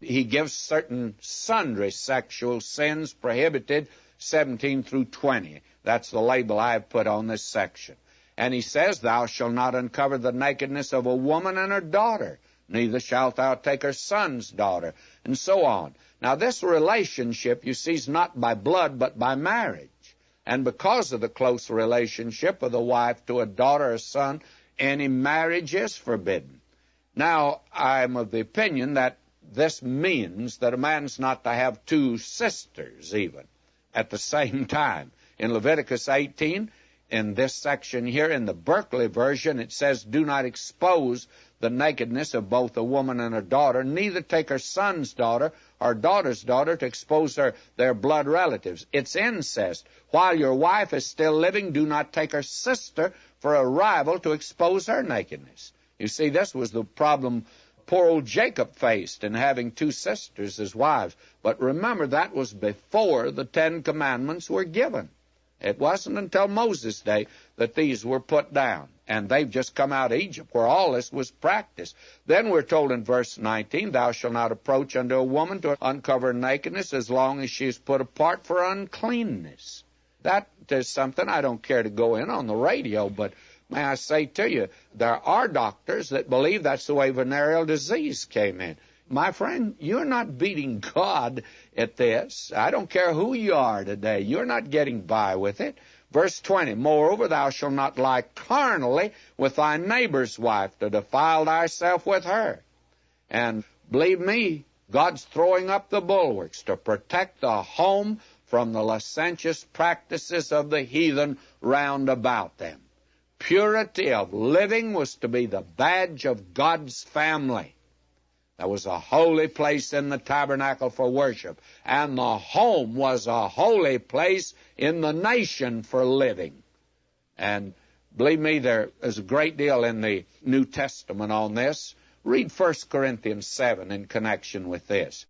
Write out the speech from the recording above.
He gives certain sundry sexual sins prohibited, 17 through 20. That's the label I have put on this section. And he says, thou shalt not uncover the nakedness of a woman and her daughter, neither shalt thou take her son's daughter, and so on. Now, this relationship, you see, is not by blood, but by marriage. And because of the close relationship of the wife to a daughter or son, any marriage is forbidden. Now, I'm of the opinion that this means that a man's not to have two sisters even at the same time. In Leviticus 18, in this section here, in the Berkeley version, it says, do not expose the nakedness of both a woman and her daughter, neither take her son's daughter or daughter's daughter to expose their blood relatives. It's incest. While your wife is still living, do not take her sister for a rival to expose her nakedness. You see, this was the problem poor old Jacob faced in having two sisters as wives. But remember, that was before the Ten Commandments were given. It wasn't until Moses' day that these were put down. And they've just come out of Egypt where all this was practiced. Then we're told in verse 19, thou shalt not approach unto a woman to uncover nakedness as long as she is put apart for uncleanness. That is something I don't care to go in on the radio, but may I say to you, there are doctors that believe that's the way venereal disease came in. My friend, you're not beating God at this. I don't care who you are today. You're not getting by with it. Verse 20, moreover, thou shalt not lie carnally with thy neighbor's wife to defile thyself with her. And believe me, God's throwing up the bulwarks to protect the home from the licentious practices of the heathen round about them. Purity of living was to be the badge of God's family. There was a holy place in the tabernacle for worship, and the home was a holy place in the nation for living. And believe me, there is a great deal in the New Testament on this. Read 1 Corinthians 7 in connection with this.